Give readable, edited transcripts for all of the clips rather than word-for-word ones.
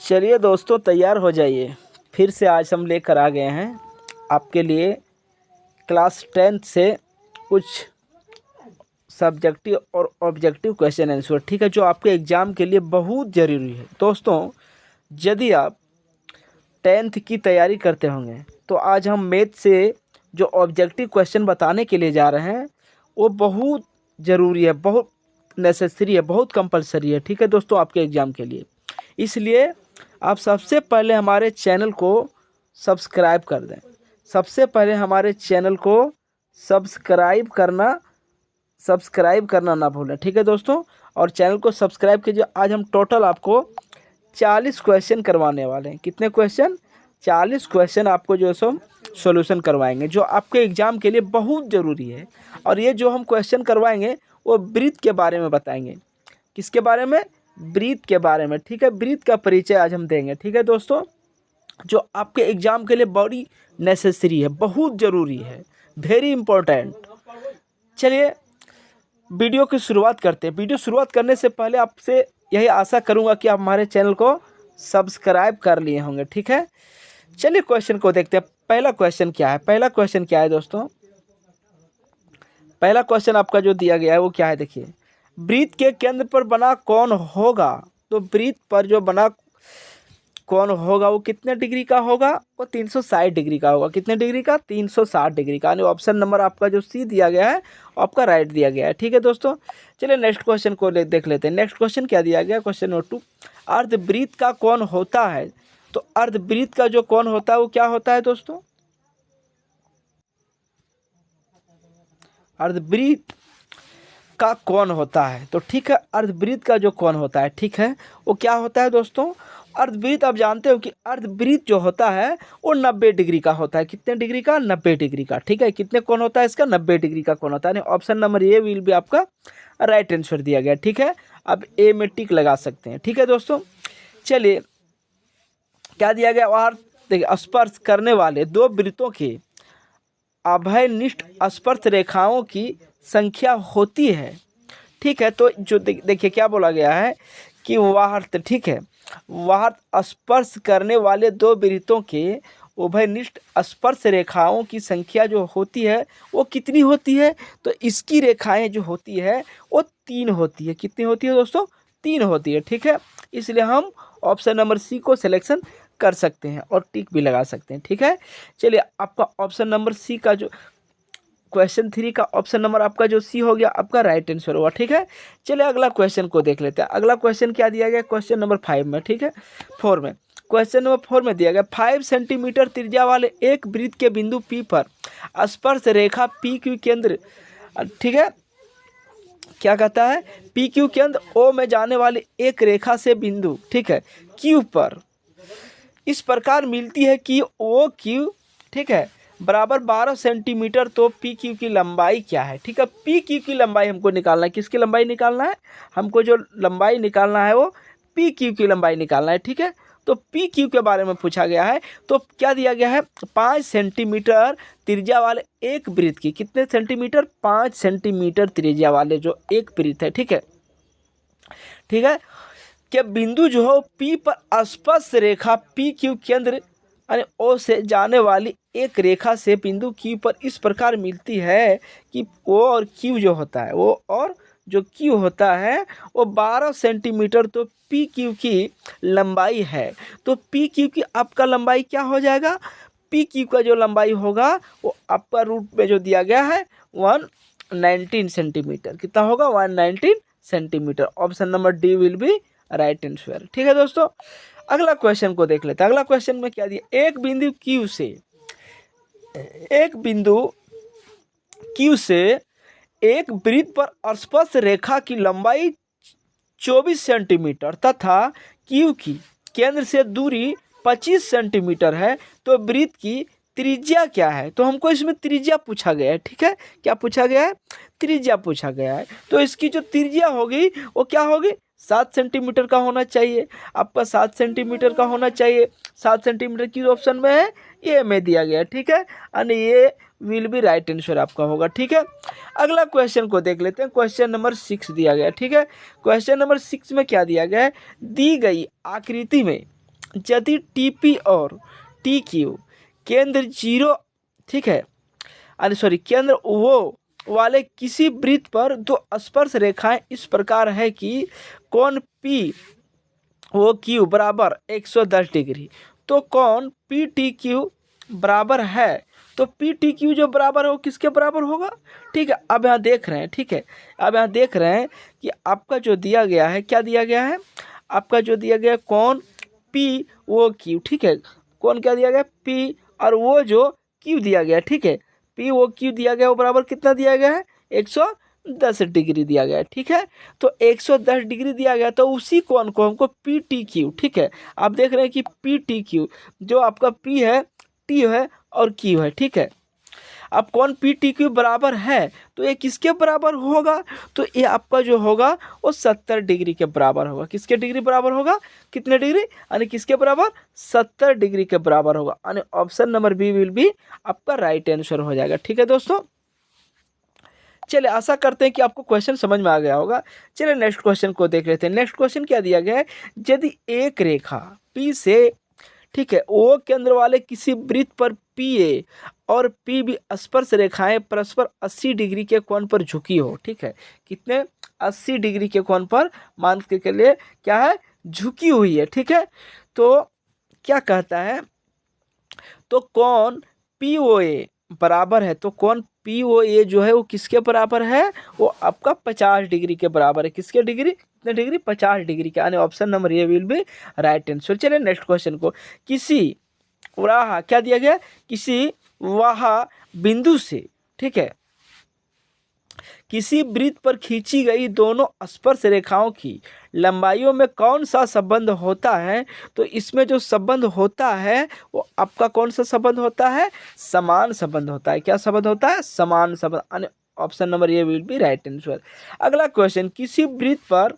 चलिए दोस्तों, तैयार हो जाइए। फिर से आज हम लेकर आ गए हैं आपके लिए क्लास 10th से कुछ सब्जेक्टिव और ऑब्जेक्टिव क्वेश्चन आंसर, ठीक है, जो आपके एग्ज़ाम के लिए बहुत ज़रूरी है। दोस्तों, यदि आप 10th की तैयारी करते होंगे तो आज हम मैथ से जो ऑब्जेक्टिव क्वेश्चन बताने के लिए जा रहे हैं वो बहुत ज़रूरी है, बहुत नेसेसरी है, बहुत कंपलसरी है, ठीक है दोस्तों, आपके एग्ज़ाम के लिए। इसलिए आप सबसे पहले हमारे चैनल को सब्सक्राइब कर दें। सबसे पहले हमारे चैनल को सब्सक्राइब करना ना भूलें, ठीक है दोस्तों। और चैनल को सब्सक्राइब कीजिए। आज हम टोटल आपको 40 क्वेश्चन करवाने वाले हैं। कितने क्वेश्चन? 40 क्वेश्चन आपको जो है सो सॉल्यूशन करवाएंगे, जो आपके एग्ज़ाम के लिए बहुत ज़रूरी है। और ये जो हम क्वेश्चन करवाएंगे वो ब्रीथ के बारे में बताएंगे। किसके बारे में? ब्रीथ के बारे में, ठीक है। ब्रीथ का परिचय आज हम देंगे, ठीक है दोस्तों, जो आपके एग्ज़ाम के लिए बड़ी नेसेसरी है, बहुत ज़रूरी है, वेरी इंपॉर्टेंट। चलिए वीडियो की शुरुआत करते हैं। वीडियो शुरुआत करने से पहले आपसे यही आशा करूंगा कि आप हमारे चैनल को सब्सक्राइब कर लिए होंगे, ठीक है। चलिए क्वेश्चन को देखते हैं। पहला क्वेश्चन क्या है? पहला क्वेश्चन क्या है दोस्तों? पहला क्वेश्चन आपका जो दिया गया है वो क्या है? देखिए, ब्रीथ के केंद्र पर बना कौन होगा? तो ब्रीथ पर जो बना कौन होगा वो कितने डिग्री का होगा? वो 360 डिग्री का होगा। कितने डिग्री का? 360 डिग्री का। यानी ऑप्शन नंबर आपका जो सी दिया गया है आपका राइट दिया गया है, ठीक है दोस्तों। चलिए नेक्स्ट क्वेश्चन को देख लेते हैं। नेक्स्ट क्वेश्चन क्या दिया गया? क्वेश्चन नंबर 2, अर्ध ब्रीथ का कौन होता है? तो अर्ध ब्रीथ का जो कौन होता है वो क्या होता है दोस्तों? अर्ध ब्रीथ का कौन होता है? तो ठीक है, अर्धवृत्त का जो कौन होता है, ठीक है, वो क्या होता है दोस्तों? अर्धवृत्त। आप जानते हो कि अर्धवृत्त जो होता है वो 90 डिग्री का होता है। कितने डिग्री का? 90 डिग्री का, ठीक है। कितने कौन होता है इसका? 90 डिग्री का कौन होता है। ऑप्शन नंबर ए विल भी आपका राइट आंसर दिया गया, ठीक है। अब ए में टिक लगा सकते हैं, ठीक है दोस्तों। चलिए क्या दिया गया? और देखिए, स्पर्श करने वाले दो वृत्तों के अभयनिष्ठ स्पर्श रेखाओं की संख्या होती है, ठीक है। तो जो देखिए क्या बोला गया है कि वार्त, ठीक है, वार्त स्पर्श करने वाले दो वृत्तों के उभयनिष्ठ स्पर्श रेखाओं की संख्या जो होती है वो कितनी होती है? तो इसकी रेखाएं जो होती है वो 3 होती है। कितनी होती है दोस्तों? 3 होती है, ठीक है। इसलिए हम ऑप्शन नंबर सी को सिलेक्शन कर सकते हैं और टिक भी लगा सकते हैं, ठीक है। चलिए आपका ऑप्शन नंबर सी का जो क्वेश्चन 3 का ऑप्शन नंबर आपका जो सी हो गया आपका राइट आंसर होगा, ठीक है। चलिए अगला क्वेश्चन को देख लेते हैं। अगला क्वेश्चन क्या दिया गया? क्वेश्चन नंबर 5 में, ठीक है, 4 में। क्वेश्चन नंबर 4 में दिया गया 5 सेंटीमीटर त्रिज्या वाले एक वृत्त के बिंदु पी पर स्पर्श रेखा पी क्यू केंद्र, ठीक है, क्या कहता है? पी क्यू केंद्र ओ में जाने वाली एक रेखा से बिंदु, ठीक है, क्यू पर इस प्रकार मिलती है कि ओ क्यू, ठीक है, बराबर 12 सेंटीमीटर। तो पी क्यू की लंबाई क्या है? ठीक है, पी क्यू की लंबाई हमको निकालना है। किसकी लंबाई निकालना है? हमको जो लंबाई निकालना है वो पी क्यू की लंबाई निकालना है, ठीक है। तो पी क्यू के बारे में पूछा गया है। तो क्या दिया गया है? 5 सेंटीमीटर त्रिज्या वाले एक वृत्त की, कितने सेंटीमीटर? 5 सेंटीमीटर त्रिज्या वाले जो एक वृत्त है, ठीक है, ठीक है, कि बिंदु जो है पी पर स्पर्श रेखा पी क्यू केंद्र यानी ओ से जाने वाली एक रेखा से बिंदु क्यू पर इस प्रकार मिलती है कि ओ और क्यू जो होता है, वो और जो क्यू होता है वो 12 सेंटीमीटर तो पी क्यू की लंबाई है। तो पी क्यू की आपका लंबाई क्या हो जाएगा? पी क्यू का जो लंबाई होगा वो आपका रूट में जो दिया गया है 119 सेंटीमीटर। कितना होगा? 119 centimetre. Option number D will be right answer, ठीक है दोस्तों। अगला क्वेश्चन को देख लेते हैं। अगला क्वेश्चन में क्या दिया? एक बिंदु क्यू से एक वृत्त पर स्पर्श रेखा की लंबाई 24 सेंटीमीटर तथा क्यू की केंद्र से दूरी 25 सेंटीमीटर है। तो वृत्त की त्रिज्या क्या है? तो हमको इसमें त्रिज्या पूछा गया है, ठीक है। क्या पूछा गया है? त्रिज्या पूछा गया है। तो इसकी जो त्रिज्या होगी वो क्या होगी? 7 सेंटीमीटर का होना चाहिए। आपका 7 सेंटीमीटर का होना चाहिए। 7 सेंटीमीटर की ऑप्शन में है, ये में दिया गया, ठीक है, यानी ये विल बी राइट आंसर आपका होगा, ठीक है। अगला क्वेश्चन को देख लेते हैं। क्वेश्चन नंबर 6 दिया गया, ठीक है। क्वेश्चन नंबर 6 में क्या दिया गया है? दी गई आकृति में यदि टीपी और टी क्यू केंद्र जीरो, ठीक है, अरे सॉरी, केंद्र वो वाले किसी वृत्त पर दो स्पर्श रेखाएं इस प्रकार है कि कोण पी ओ क्यू बराबर 110 डिग्री, तो कोण पी टी क्यू बराबर है, तो पी टी क्यू जो बराबर है वो किसके बराबर होगा? ठीक है, अब यहाँ देख रहे हैं, ठीक है, अब यहाँ देख रहे हैं कि आपका जो दिया गया है, क्या दिया गया है, आपका जो दिया गया है कोण पी ओ क्यू, ठीक है, कोण क्या दिया गया पी, और वो जो क्यू दिया गया, ठीक है, पी ओ क्यू दिया गया वो बराबर कितना दिया गया है? 110 डिग्री दिया गया है, ठीक है। तो 110 डिग्री दिया गया, तो उसी कोण को हमको पी टी क्यू, ठीक है, आप देख रहे हैं कि पी टी क्यू जो आपका पी है, टी है और क्यू है, ठीक है। अब कौन पी टी क्यू बराबर है, तो ये किसके बराबर होगा? तो ये आपका जो होगा वो 70 डिग्री के बराबर होगा। किसके डिग्री बराबर होगा? कितने डिग्री? यानी किसके बराबर? 70 डिग्री के बराबर होगा। यानी option number B will be आपका राइट आंसर हो जाएगा। ठीक है दोस्तों, चलिए आशा करते हैं कि आपको क्वेश्चन समझ में आ गया होगा। चलिए नेक्स्ट क्वेश्चन को देख लेते हैं। नेक्स्ट क्वेश्चन क्या दिया गया है? यदि एक रेखा पी से, ठीक है, ओ केंद्र वाले किसी वृत्त पर पी ए और पी बी स्पर्श रेखाएं परस्पर 80 डिग्री के कोण पर झुकी हो, ठीक है, कितने? 80 डिग्री के कोण पर मान के लिए क्या है? झुकी हुई है, ठीक है। तो क्या कहता है? तो कोण पी ओ ए बराबर है, तो कोण पी ओ ए जो है वो किसके बराबर है? वो आपका 50 डिग्री के बराबर है। किसके डिग्री? कितने डिग्री? 50 डिग्री के। यानी option number A will be right answer. चलिए नेक्स्ट क्वेश्चन को, किसी वाह क्या दिया गया? किसी वाह बिंदु से, ठीक है, किसी वृत्त पर खींची गई दोनों स्पर्श रेखाओं की लंबाइयों में कौन सा संबंध होता है? तो इसमें जो संबंध होता है वो आपका कौन सा संबंध होता है? समान संबंध होता है। क्या संबंध होता है? समान संबंध। Option number A will be right answer. अगला क्वेश्चन, किसी वृत्त पर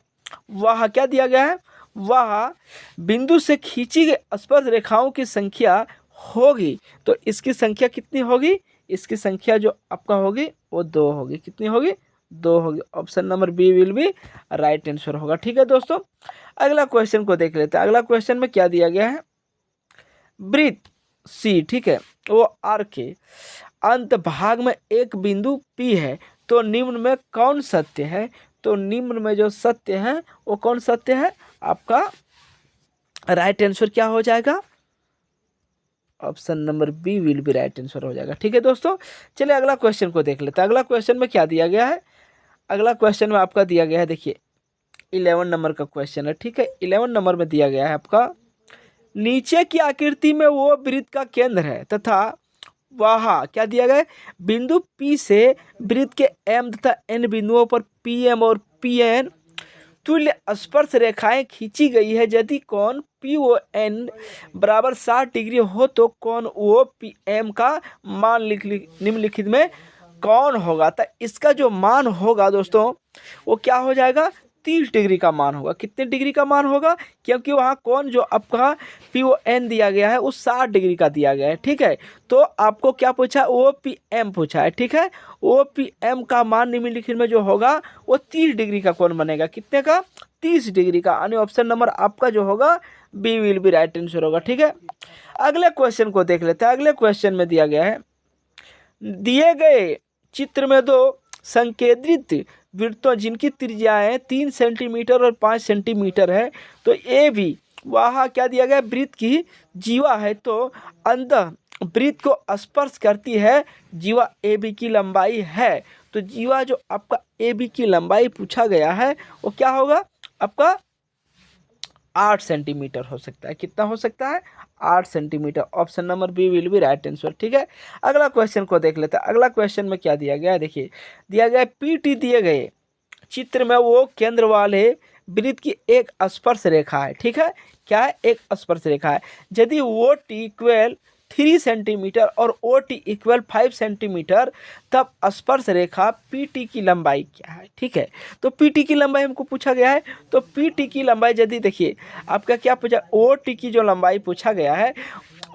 वह क्या दिया गया है? वह बिंदु से खींची गई स्पर्श रेखाओं की संख्या होगी, तो इसकी संख्या कितनी होगी? इसकी संख्या जो आपका होगी वो 2 होगी। कितनी होगी? 2 होगी। Option number B will be right answer होगा। ठीक है दोस्तों, अगला क्वेश्चन को देख लेते हैं। अगला क्वेश्चन में क्या दिया गया है? वृत्त सी, ठीक है, वो आर के अंत भाग में एक बिंदु पी है, तो निम्न में कौन सत्य है? तो निम्न में जो सत्य है वो कौन सत्य है? आपका राइट आंसर क्या हो जाएगा? Option number B will be right answer हो जाएगा। ठीक है दोस्तों, चलिए अगला क्वेश्चन को देख लेते हैं। अगला क्वेश्चन में क्या दिया गया है? अगला क्वेश्चन में आपका दिया गया है, देखिए 11 नंबर का क्वेश्चन है। ठीक है, 11 नंबर में दिया गया है आपका, नीचे की आकृति में वो वृत्त का केंद्र है तथा वहाँ क्या दिया गया है? बिंदु P से वृत्त के M तथा N बिंदुओं पर PM और PN तुल्य स्पर्श रेखाएं खींची गई है। यदि कोण PON बराबर 60 डिग्री हो तो कोण OPM का मान निम्नलिखित में कौन होगा? तो इसका जो मान होगा दोस्तों वो क्या हो जाएगा? 30 डिग्री का मान होगा। कितने डिग्री का मान होगा? क्योंकि वहाँ कौन जो आपका PON दिया गया है वो 60 डिग्री का दिया गया है। ठीक है, तो आपको क्या पूछा? OPM पूछा है। ठीक है, OPM का मान निम्नलिखित में जो होगा वो 30 डिग्री का कौन बनेगा? कितने का? 30 डिग्री का। यानी ऑप्शन नंबर आपका जो होगा B will be right answer होगा। ठीक है, अगले क्वेश्चन को देख लेते हैं। अगले क्वेश्चन में दिया गया है, दिए गए चित्र में दो संकेंद्रित वृत्तों जिनकी त्रिज्याएं 3 सेंटीमीटर और 5 सेंटीमीटर है, तो ए भी वहाँ क्या दिया गया? वृत्त की जीवा है, तो अंतः वृत्त को स्पर्श करती है जीवा ए बी की लंबाई है। तो जीवा जो आपका ए बी की लंबाई पूछा गया है वो क्या होगा? आपका 8 सेंटीमीटर हो सकता है। कितना हो सकता है? 8 centimetre. Option number B will be right answer. ठीक है, अगला क्वेश्चन को देख लेते हैं। अगला क्वेश्चन में क्या दिया गया है? देखिए दिया गया है पीटी दिए गए चित्र में वो केंद्र वाले वृत्त की एक स्पर्श रेखा है। ठीक है, क्या है? एक स्पर्श रेखा है। यदि वो टी इक्वल 3 सेंटीमीटर और ओ टी इक्वल 5 सेंटीमीटर, तब स्पर्श रेखा पी टी की लंबाई क्या है? ठीक है, तो पी टी की लंबाई हमको पूछा गया है। तो पी टी की लंबाई यदि देखिए आपका क्या पूछा? ओ टी की जो लंबाई पूछा गया है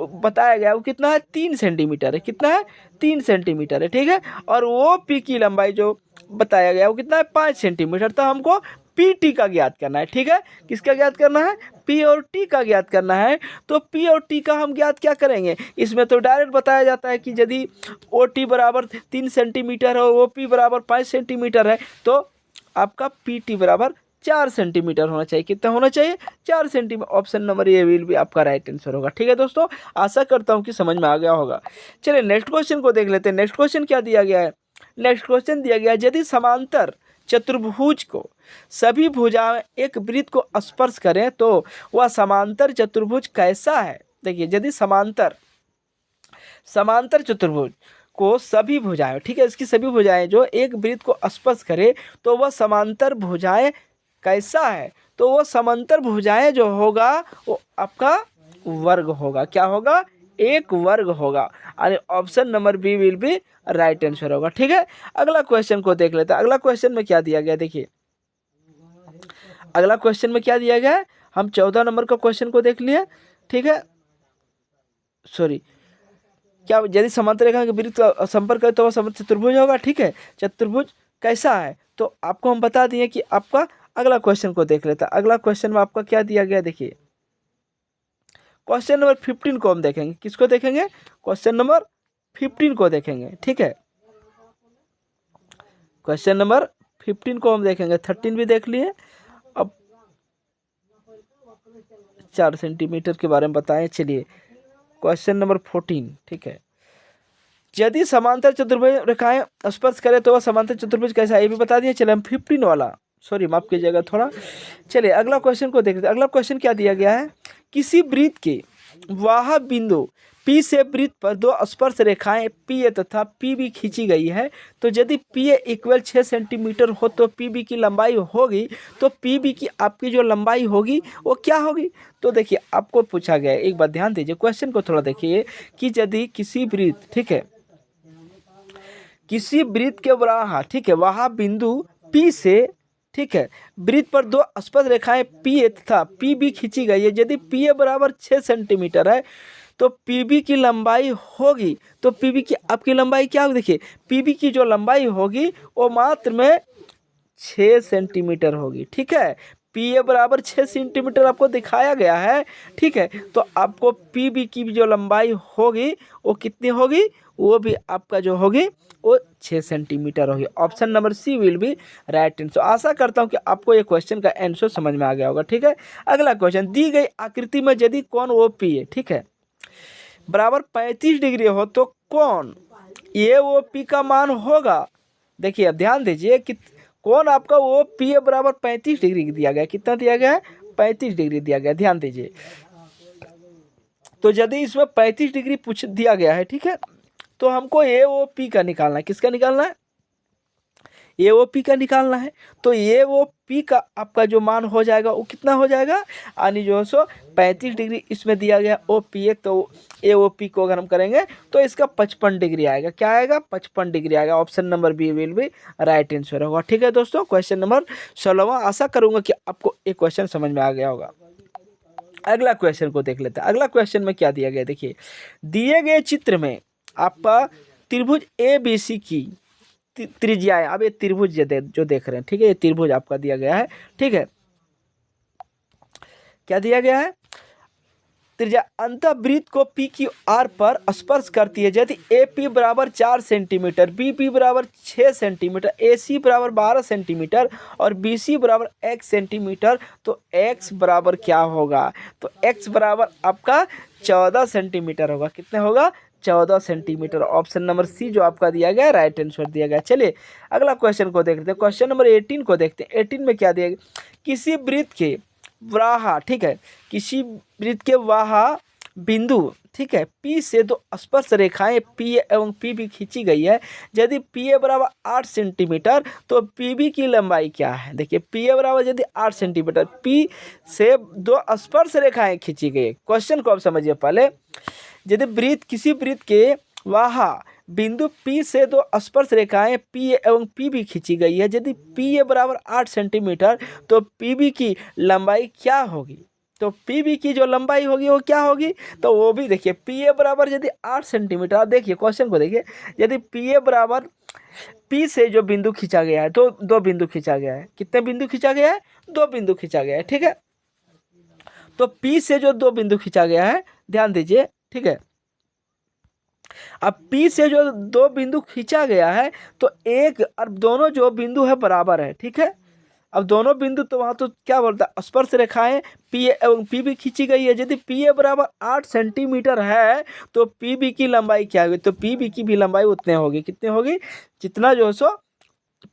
बताया गया वो कितना है? 3 सेंटीमीटर है। कितना है? 3 सेंटीमीटर है। ठीक है, और ओ पी की लंबाई जो बताया गया वो कितना है? 5 सेंटीमीटर। तो हमको पी टी का ज्ञात करना है। ठीक है, किसका ज्ञात करना है? पी और टी का ज्ञात करना है। तो पी और टी का हम ज्ञात क्या करेंगे? इसमें तो डायरेक्ट बताया जाता है कि यदि ओ टी बराबर 3 सेंटीमीटर है, ओ पी बराबर 5 सेंटीमीटर है, तो आपका पी टी बराबर 4 सेंटीमीटर होना चाहिए। कितना होना चाहिए? 4 centimetre. Option number A will भी आपका राइट आंसर होगा। ठीक है दोस्तों, आशा करता हूँ कि समझ में आ गया होगा। चलिए नेक्स्ट क्वेश्चन को देख लेते हैं। नेक्स्ट क्वेश्चन क्या दिया गया है? नेक्स्ट क्वेश्चन दिया गया है, यदि समांतर चतुर्भुज को सभी भुजाएं एक वृत्त को स्पर्श करें तो वह समांतर चतुर्भुज कैसा है? देखिए, यदि समांतर चतुर्भुज को सभी भुजाएं, ठीक है, इसकी सभी भुजाएं जो एक वृत्त को स्पर्श करे तो वह समांतर भुजाएं कैसा है? तो वो समांतर भुजाएं जो होगा वो आपका वर्ग होगा। क्या होगा? एक वर्ग होगा। यानी option number B will be right answer होगा। ठीक है, अगला क्वेश्चन को देख लेते हैं। अगला क्वेश्चन में क्या दिया गया? देखिए, अगला क्वेश्चन में क्या दिया गया है? हम 14 नंबर का क्वेश्चन को देख लिए। ठीक है, सॉरी, क्या यदि समांतर रेखा के वृत्त का संपर्क है तो वह समांतर चतुर्भुज होगा। ठीक है, चतुर्भुज कैसा है तो आपको हम बता दिए कि आपका अगला क्वेश्चन को देख लेता है। अगला क्वेश्चन में आपका क्या दिया गया? देखिए, क्वेश्चन नंबर 15 को हम देखेंगे। किसको देखेंगे? क्वेश्चन नंबर 15 को देखेंगे। ठीक है, क्वेश्चन नंबर 15 को हम देखेंगे। 13 भी देख लिए। अब 4 सेंटीमीटर के बारे में बताएं। चलिए, क्वेश्चन नंबर 14। ठीक है, यदि समांतर चतुर्भुज रेखाएं स्पर्श करें तो वह समांतर चतुर्भुज कैसा है? ये भी बता दिए। चलिए हम 15 वाला, सॉरी माफ कीजिएगा थोड़ा। चलिए अगला क्वेश्चन को देखते हैं। अगला क्वेश्चन क्या दिया गया है? किसी वृत्त के वह बिंदु P से वृत्त पर दो स्पर्श रेखाएं PA तथा PB खींची गई है, तो यदि PA इक्वल 6 सेंटीमीटर हो तो PB की लंबाई होगी, तो PB की आपकी जो लंबाई होगी वो क्या होगी? तो देखिए, आपको पूछा गया है, एक बार ध्यान दीजिए, क्वेश्चन को थोड़ा देखिए कि यदि किसी वृत्त, ठीक है, किसी वृत्त के वराहा, ठीक है, वहाँ बिंदु P से, ठीक है, वृत्त पर दो स्पर्श रेखाएं PA तथा PB खींची गई है। यदि PA बराबर 6 सेंटीमीटर है तो PB की लंबाई होगी, तो PB की आपकी लंबाई क्या होगी? देखिए, PB की जो लंबाई होगी वो मात्र में 6 सेंटीमीटर होगी। ठीक है, PA बराबर 6 सेंटीमीटर आपको दिखाया गया है। ठीक है, तो आपको PB की जो लंबाई होगी वो कितनी होगी? वो भी आपका जो होगी वो 6 सेंटीमीटर होगी। Option number C will be right answer. आशा करता हूँ कि आपको ये क्वेश्चन का आंसर समझ में आ गया होगा। ठीक है, अगला क्वेश्चन, दी गई आकृति में यदि कोण OP है, ठीक है, बराबर 35 डिग्री हो तो कोण AOP का मान होगा। देखिए, अब ध्यान दीजिए कि कोण आपका OPA बराबर 35 डिग्री दिया गया है। कितना दिया गया है? 35 डिग्री दिया गया है। ध्यान दीजिए, तो यदि इसमें 35 डिग्री पूछ दिया गया है, ठीक है, तो हमको AOP का निकालना है। किसका निकालना है? AOP का निकालना है। तो AOP का आपका जो मान हो जाएगा वो कितना हो जाएगा? यानी जो है सो 35 डिग्री इसमें दिया गया OPA, तो AOP को अगर हम करेंगे तो इसका 55 डिग्री आएगा। क्या आएगा? 55 डिग्री आएगा। Option number B will be right answer होगा। ठीक है दोस्तों, क्वेश्चन नंबर 16वां। आशा करूंगा कि आपको एक क्वेश्चन समझ में आ गया होगा। अगला क्वेश्चन को देख लेते हैं। अगला क्वेश्चन में क्या दिया गया? देखिए, दिए गए चित्र में आपका त्रिभुज ABC की त्रिज्या है। अब ये त्रिभुज जो देख रहे हैं, ठीक है, ये त्रिभुज आपका दिया गया है। ठीक है, क्या दिया गया है? त्रिज्या अंतःवृत्त को PQR पर स्पर्श करती है यदि AP बराबर 4 सेंटीमीटर, BP बराबर 6 सेंटीमीटर, AC बराबर 12 सेंटीमीटर और BC बराबर x सेंटीमीटर, तो x बराबर क्या होगा? तो x बराबर आपका 14 सेंटीमीटर होगा। कितने होगा? 14 सेंटीमीटर। ऑप्शन नंबर सी जो आपका दिया गया राइट आंसर दिया गया। चलिए अगला क्वेश्चन को देखते हैं। क्वेश्चन नंबर 18 को देखते हैं। 18 में क्या दिया गया? किसी वृत्त के वराहा, ठीक है, किसी वृत्त के वराहा बिंदु, ठीक है, P से दो स्पर्श रेखाएं PA एवं PB खींची गई है। यदि PA बराबर 8 सेंटीमीटर तो PB की लंबाई क्या है? देखिए, PA बराबर यदि 8 सेंटीमीटर, P से दो स्पर्श रेखाएं खींची गई है। क्वेश्चन को आप समझिए पहले। यदि वृत्त, किसी वृत्त के वहाँ बिंदु P से दो स्पर्श रेखाएं PA एवं PB खींची गई है। यदि PA बराबर 8 सेंटीमीटर तो PB की लंबाई क्या होगी? तो PB की जो लंबाई होगी वो क्या होगी? तो वो भी देखिए, PA बराबर यदि 8 सेंटीमीटर, आप देखिए क्वेश्चन को देखिए, यदि PA बराबर पी से जो बिंदु खींचा गया है, तो दो बिंदु खींचा गया है। कितने बिंदु खींचा गया है? दो बिंदु खींचा गया है, ठीक है। तो पी से जो दो बिंदु खींचा गया है, ध्यान दीजिए, ठीक है। अब पी से जो दो बिंदु खींचा गया है, तो एक, अब दोनों जो बिंदु है बराबर है, ठीक है। अब दोनों बिंदु तो वहाँ तो क्या बोलता है, स्पर्श रेखाएं पी ए एवं पी बी खींची गई है। यदि पी ए बराबर 8 सेंटीमीटर है तो पी बी की लंबाई क्या होगी? तो पी बी की भी लंबाई उतने होगी, कितने होगी? जितना जो है सो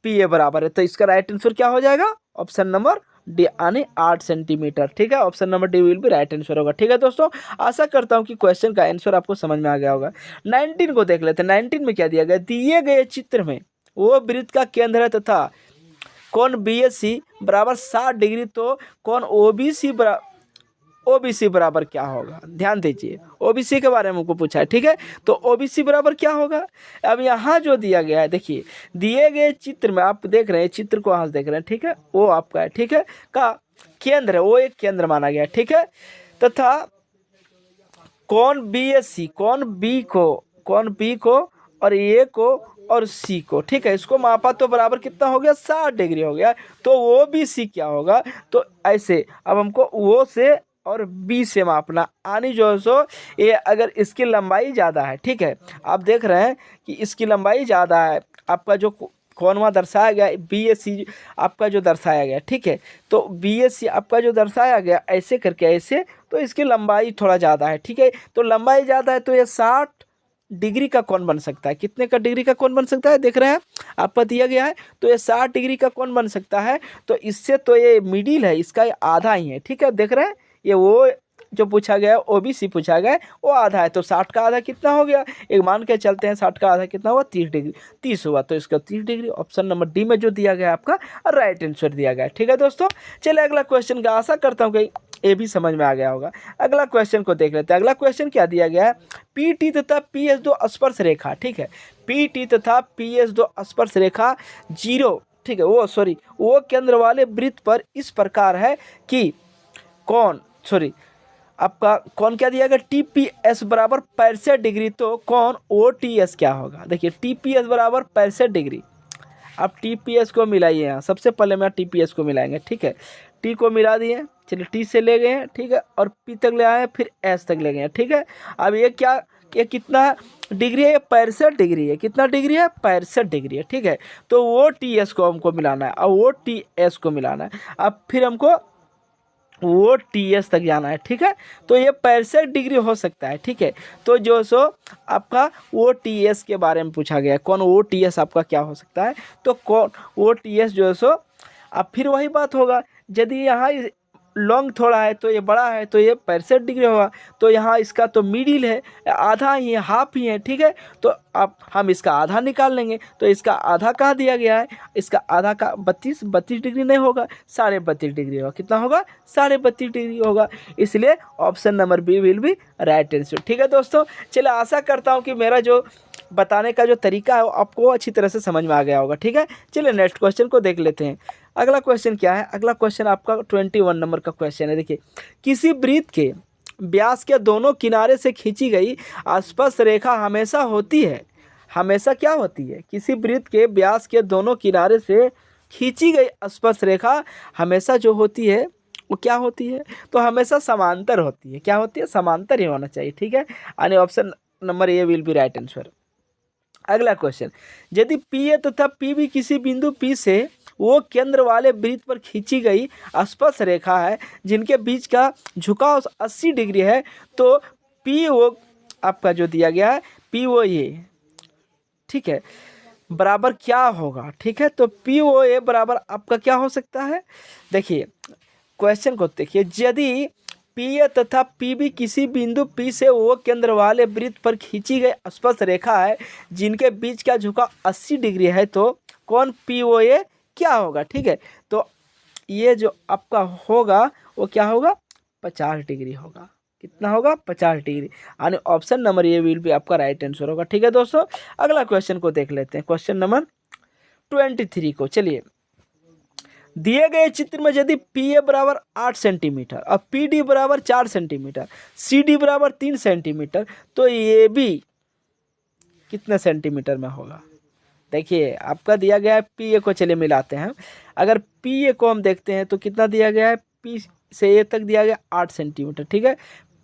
पी ए बराबर है। तो इसका राइट आंसर क्या हो जाएगा? ऑप्शन नंबर डी, यानी 8 सेंटीमीटर, ठीक है। Option number D will be right answer होगा, ठीक है दोस्तों। आशा करता हूँ कि क्वेश्चन का आंसर आपको समझ में आ गया होगा। 19 को देख लेते हैं। 19 में क्या दिया गया? दिए गए चित्र में वो वृत्त का केंद्र है तथा कौन बी एस सी बराबर 60 डिग्री, तो कौन ओबीसी बराबर क्या होगा? ध्यान दीजिए, ओबीसी के बारे में हमको पूछा है, ठीक है। तो ओबीसी बराबर क्या होगा? अब यहाँ जो दिया गया है, देखिए, दिए गए चित्र में आप देख रहे हैं, चित्र को यहाँ से देख रहे हैं, ठीक है, वो आपका है, ठीक है, का केंद्र है, वो एक केंद्र माना गया है, ठीक है। तथा कौन बी एस सी, कौन बी को और ए को और सी को, ठीक है, इसको मापा तो बराबर कितना हो गया? 60 डिग्री हो गया। तो वो बी सी क्या होगा? तो ऐसे अब हमको वो से और बी से मापना, आनी जो है सो ये, अगर इसकी लंबाई ज़्यादा है, ठीक है, आप देख रहे हैं कि इसकी लंबाई ज़्यादा है, आपका जो कौन वहाँ दर्शाया गया बी एस सी आपका जो दर्शाया गया, ठीक है। तो बी एस सी आपका जो दर्शाया गया ऐसे करके ऐसे, तो इसकी लंबाई थोड़ा ज़्यादा है, ठीक है। तो लंबाई ज़्यादा है तो ये 60 डिग्री का कौन बन सकता है? कितने का डिग्री का कौन बन सकता है? देख रहे हैं आपका दिया गया है, तो ये 60 डिग्री का कौन बन सकता है? तो इससे तो ये मिडिल है, इसका ये आधा ही है, ठीक है। देख रहे हैं, ये वो जो पूछा गया ओबीसी पूछा गया वो आधा है, तो 60 का आधा कितना हो गया? एक मान के चलते हैं, 60 का आधा कितना हुआ? 30 डिग्री, 30 हुआ, तो इसका 30 डिग्री। ऑप्शन नंबर डी में जो दिया गया आपका राइट आंसर दिया गया, ठीक है दोस्तों। चलिए अगला क्वेश्चन का, आशा करता हूँ कि ये भी समझ में आ गया होगा। अगला क्वेश्चन को देख लेते हैं। अगला क्वेश्चन क्या दिया गया है? पी टी तथा पी एस दो स्पर्श रेखा, ठीक है, पी टी तथा पी एस दो स्पर्श रेखा 0, ठीक है, वो केंद्र वाले वृत्त पर इस प्रकार है कि आपका कौन क्या दिया गया? टी पी एस बराबर 65 डिग्री, तो कौन ओ टी एस क्या होगा? देखिए, टी पी एस बराबर 65 डिग्री। आप टी पी एस को मिलाइए, यहाँ सबसे पहले मैं टी पी एस को मिलाएंगे, ठीक है। टी को मिला दिए, चलिए टी से ले गए हैं, ठीक है, और पी तक ले आए, फिर एस तक ले गए हैं, ठीक है। अब ये कितना डिग्री है? ये 65 डिग्री है। कितना डिग्री है? 65 डिग्री है, ठीक है। तो वो टी एस को हमको मिलाना है, और वो टी एस को मिलाना है। अब फिर हमको वो टी एस तक जाना है, ठीक है। तो ये 65 डिग्री हो सकता है, ठीक है। तो जो सो आपका वो टी एस के बारे में पूछा गया, कौन वो टी एस आपका क्या हो सकता है? तो कौन वो टी एस जो है सो, अब फिर वही बात होगा, यदि यहाँ लॉन्ग थोड़ा है तो ये बड़ा है, तो ये 65 डिग्री होगा। तो यहाँ इसका तो मिडिल है, आधा ही है, हाफ ही है, ठीक है। तो अब हम इसका आधा निकाल लेंगे, तो इसका आधा कहाँ दिया गया है? इसका आधा का 32 डिग्री नहीं होगा, 32.5 डिग्री होगा। कितना होगा? 32.5 डिग्री होगा। इसलिए option number B will be right answer, ठीक है दोस्तों। चलिए आशा करता हूँ कि मेरा जो बताने का जो तरीका है वो आपको अच्छी तरह से समझ में आ गया होगा, ठीक है। चलिए नेक्स्ट क्वेश्चन को देख लेते हैं। अगला क्वेश्चन क्या है? अगला क्वेश्चन आपका 21 नंबर का क्वेश्चन है। देखिए, किसी वृत्त के व्यास के दोनों किनारे से खींची गई स्पर्श रेखा हमेशा होती है, हमेशा क्या होती है? किसी वृत्त के व्यास के दोनों किनारे से खींची गई स्पर्श रेखा हमेशा जो होती है वो क्या होती है? तो हमेशा समांतर होती है। क्या होती है? समांतर ही होना चाहिए, ठीक है। यानी option number A will be right answer. अगला क्वेश्चन, यदि पी ए तथा पी बी किसी बिंदु पी से वो केंद्र वाले वृत्त पर खींची गई स्पर्श रेखा है जिनके बीच का झुकाव 80 डिग्री है, तो पी ओ आपका जो दिया गया है पी ओ ए, ठीक है, बराबर क्या होगा? ठीक है, तो पी ओ ए बराबर आपका क्या हो सकता है? देखिए क्वेश्चन को देखिए, यदि पी ए तथा पी बी किसी बिंदु पी से वो केंद्र वाले वृत्त पर खींची गई स्पर्श रेखा है जिनके बीच का झुकाव 80 डिग्री है, तो कौन पी ओ ए क्या होगा? ठीक है, तो ये जो आपका होगा वो क्या होगा? 50 डिग्री होगा। कितना होगा? 50 डिग्री। यानी ऑप्शन नंबर ए विल भी आपका राइट आंसर होगा। ठीक है दोस्तों, अगला क्वेश्चन को देख लेते हैं, क्वेश्चन नंबर 23 को। चलिए, दिए गए चित्र में यदि पी ए बराबर 8 सेंटीमीटर और पी डी बराबर 4 सेंटीमीटर, सी डी बराबर 3 सेंटीमीटर, तो ए बी कितने सेंटीमीटर में होगा? देखिए आपका दिया गया है पी ए को, चलिए मिलाते हैं। अगर पी ए को हम देखते हैं तो कितना दिया गया है, पी से ए तक दिया गया 8 सेंटीमीटर, ठीक है।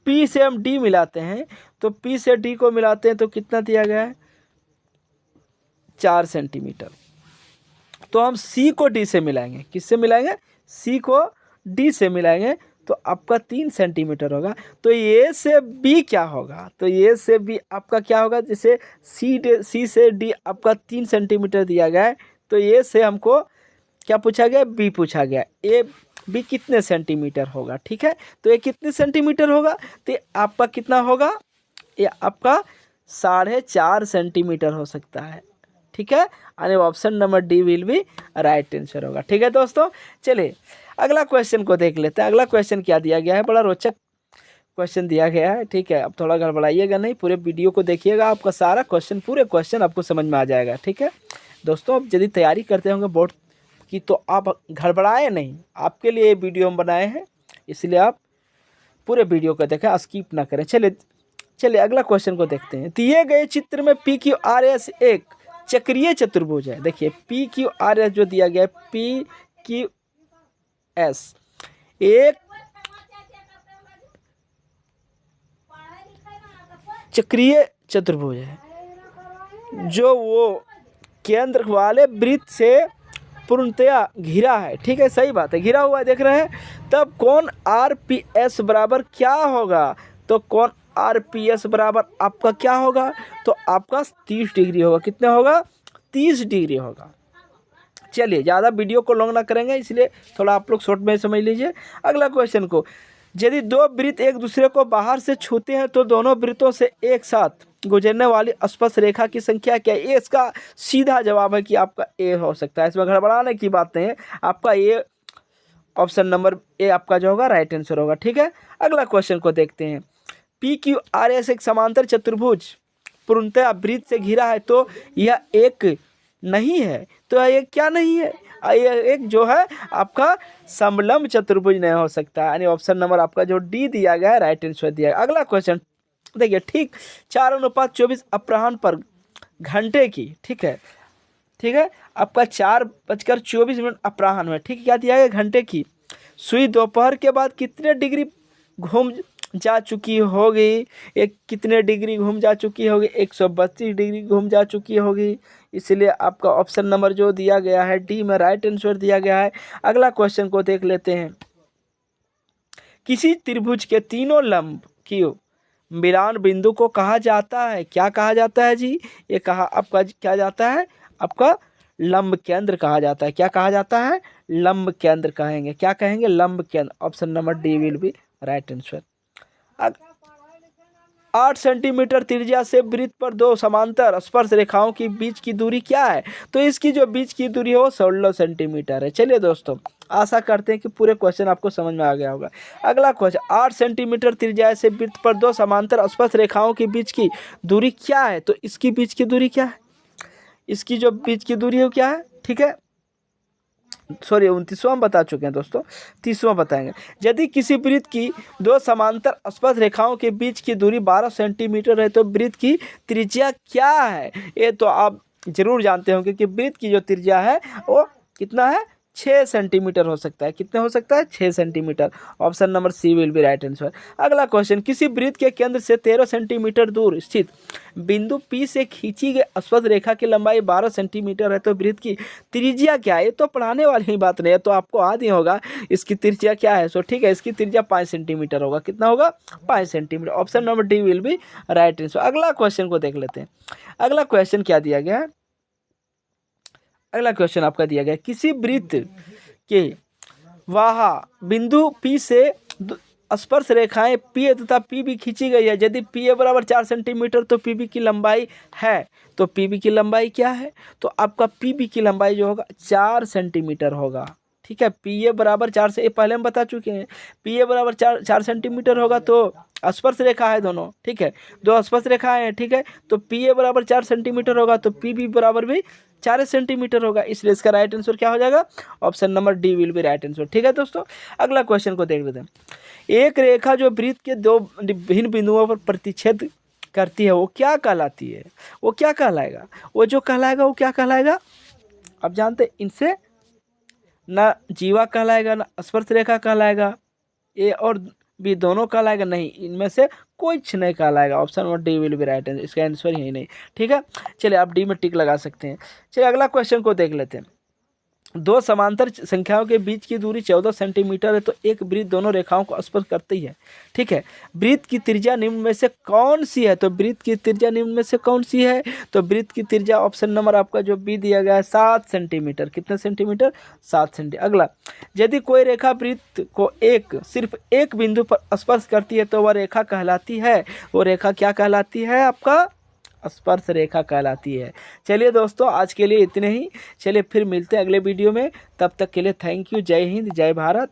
पी से हम डी मिलाते हैं तो पी से डी को मिलाते हैं तो कितना दिया गया है, 4 सेंटीमीटर। तो हम सी को डी से मिलाएंगे, किससे मिलाएंगे, सी को डी से मिलाएंगे तो आपका 3 सेंटीमीटर होगा। तो ए से बी क्या होगा, तो ए से बी आपका क्या होगा, जैसे सी से डी आपका 3 सेंटीमीटर दिया गया है, तो ए से हमको क्या पूछा गया, बी पूछा गया, ए बी कितने सेंटीमीटर होगा, ठीक है। तो ये कितने सेंटीमीटर होगा, तो आपका कितना होगा, ये आपका 4.5 सेंटीमीटर हो सकता है, ठीक है। यानी option number D will be right answer होगा, ठीक है दोस्तों। चलिए अगला क्वेश्चन को देख लेते हैं। अगला क्वेश्चन क्या दिया गया है, बड़ा रोचक क्वेश्चन दिया गया है, ठीक है। अब थोड़ा गड़बड़ाइएगा नहीं, पूरे वीडियो को देखिएगा, आपका सारा क्वेश्चन, पूरे क्वेश्चन आपको समझ में आ जाएगा, ठीक है दोस्तों। अब यदि तैयारी करते होंगे बोर्ड की तो आप घबराए नहीं, आपके लिए ये वीडियो हम बनाए हैं, इसलिए आप पूरे वीडियो को देखें, स्किप ना करें। चलिए अगला क्वेश्चन को देखते हैं। दिए गए चित्र में पी क्यू आर एस एक चक्रीय चतुर्भुज है। देखिए पी क्यू आर एस जो दिया गया है, पी क्यू एस एक चक्रीय चतुर्भुज है जो वो केंद्र वाले वृत्त से पूर्णतया घिरा है, ठीक है, सही बात है, घिरा हुआ है, देख रहे हैं। तब कौन आर पी एस बराबर क्या होगा, तो कौन आर पी एस बराबर आपका क्या होगा, तो आपका 30 डिग्री होगा, कितने होगा, 30 डिग्री होगा। चलिए ज़्यादा वीडियो को लॉन्ग ना करेंगे, इसलिए थोड़ा आप लोग शॉर्ट में समझ लीजिए। अगला क्वेश्चन को, यदि दो वृत्त एक दूसरे को बाहर से छूते हैं तो दोनों वृत्तों से एक साथ गुजरने वाली स्पर्श रेखा की संख्या क्या है। ये इसका सीधा जवाब है कि आपका ए हो सकता है, इसमें गड़बड़ाने की बात नहीं है, आपका ए ऑप्शन नंबर ए आपका जो होगा राइट आंसर होगा, ठीक है। अगला क्वेश्चन को देखते हैं। पी क्यू आर एस एक समांतर चतुर्भुज पूर्णतः वृत्त से घिरा है, तो यह एक नहीं है, तो ये क्या नहीं है, ये एक जो है आपका समलंब चतुर्भुज नहीं हो सकता, यानी ऑप्शन नंबर आपका जो डी दिया गया है राइट आंसर दिया गया। अगला क्वेश्चन देखिए, ठीक 4:24 अपराह्न पर घंटे की, ठीक है, आपका 4:24 अपराह्न में, ठीक है, क्या दिया गया, घंटे की सुई दोपहर के बाद कितने डिग्री घूम जा चुकी होगी, एक कितने डिग्री घूम जा चुकी होगी, 132 डिग्री घूम जा चुकी होगी, इसलिए आपका ऑप्शन नंबर जो दिया गया है डी में राइट आंसर दिया गया है। अगला क्वेश्चन को देख लेते हैं। किसी त्रिभुज के तीनों लंब की मिलान बिंदु को कहा जाता है, क्या कहा जाता है जी, ये कहा आपका क्या जाता है, आपका लंब केंद्र कहा जाता है, क्या कहा जाता है, लंब केंद्र कहेंगे, क्या कहेंगे, लंब केंद्र, option number D will be right answer. 8 centimetre त्रिज्या से वृत्त पर दो समांतर स्पर्श रेखाओं की बीच की दूरी क्या है, तो इसकी जो बीच की दूरी है वो 16 सेंटीमीटर है। चलिए दोस्तों, आशा करते हैं कि पूरे क्वेश्चन आपको समझ में आ गया होगा। अगला क्वेश्चन, 8 सेंटीमीटर त्रिज्या से वृत्त पर दो समांतर स्पर्श रेखाओं की बीच की दूरी क्या है, तो इसकी बीच की दूरी क्या है, इसकी जो बीच की दूरी है वो क्या है, ठीक है, सॉरी 29वां बता चुके हैं दोस्तों, 30वां बताएंगे। यदि किसी वृत्त की दो समांतर स्पर्श रेखाओं के बीच की दूरी 12 सेंटीमीटर है तो वृत्त की त्रिज्या क्या है, ये तो आप जरूर जानते होंगे कि वृत्त की जो त्रिज्या है वो कितना है, 6 सेंटीमीटर हो सकता है, कितने हो सकता है, 6 centimetre, option number C will be right answer. अगला क्वेश्चन, किसी वृत्त के केंद्र से 13 सेंटीमीटर दूर स्थित बिंदु पी से खींची गई स्पर्श रेखा की लंबाई 12 सेंटीमीटर है तो वृत्त की त्रिज्या क्या है, ये तो पढ़ाने वाली ही बात नहीं है, तो आपको याद ही होगा इसकी त्रिज्या क्या है, सो ठीक है, इसकी त्रिज्या 5 सेंटीमीटर होगा, कितना होगा, 5 centimetre, option number D will be right answer. अगला क्वेश्चन को देख लेते हैं। अगला क्वेश्चन क्या दिया गया है, अगला क्वेश्चन आपका दिया गया, किसी वृत्त के वहाँ बिंदु P से स्पर्श रेखाएं P तथा PB खींची गई है, यदि PA बराबर 4 सेंटीमीटर तो PB की लंबाई है, तो PB की लंबाई क्या है, तो आपका PB की लंबाई जो होगा 4 सेंटीमीटर होगा, ठीक है। PA बराबर 4 से, ये पहले हम बता चुके हैं, PA बराबर 4 सेंटीमीटर होगा तो स्पर्श रेखा है दोनों, ठीक है, दो स्पर्श रेखाएं हैं, ठीक है, तो PA बराबर 4 सेंटीमीटर होगा तो PB बराबर भी 4 सेंटीमीटर होगा, इसलिए इसका राइट आंसर क्या हो जाएगा, option number D will be right answer, ठीक है दोस्तों। अगला क्वेश्चन को देख लेते हैं। एक रेखा जो वृत्त के दो भिन्न बिंदुओं पर प्रतिच्छेद करती है वो क्या कहलाती है? वो क्या कहलाएगा? वो जो कहलाएगा वो क्या कहलाएगा? आप जानते हैं इनसे ना जीवा कहलाएगा ना स्पर्श रेखा कहलाएगा, ए और बी दोनों कहलाएगा नहीं, इनमें से कुछ नहीं कहलाएगा। Option 1 D will be right answer, इसका आंसर ही नहीं। ठीक है, चलिए आप डी में टिक लगा सकते हैं। चलिए अगला क्वेश्चन को देख लेते हैं। दो समांतर संख्याओं के बीच की दूरी 14 सेंटीमीटर है तो एक वृत्त दोनों रेखाओं को स्पर्श करती है। ठीक है, वृत्त की त्रिज्या निम्न में से कौन सी है? तो वृत्त की त्रिज्या निम्न में से कौन सी है? तो वृत्त की त्रिज्या ऑप्शन नंबर आपका जो बी दिया गया है 7 सेंटीमीटर। कितने सेंटीमीटर? 7 सेंटीमीटर। अगला, यदि कोई रेखा वृत्त को सिर्फ एक बिंदु पर स्पर्श करती है तो वह रेखा कहलाती है। वो रेखा क्या कहलाती है? आपका स्पर्श रेखा कहलाती है। चलिए दोस्तों आज के लिए इतने ही। चलिए फिर मिलते हैं अगले वीडियो में, तब तक के लिए थैंक यू। जय हिंद, जय भारत।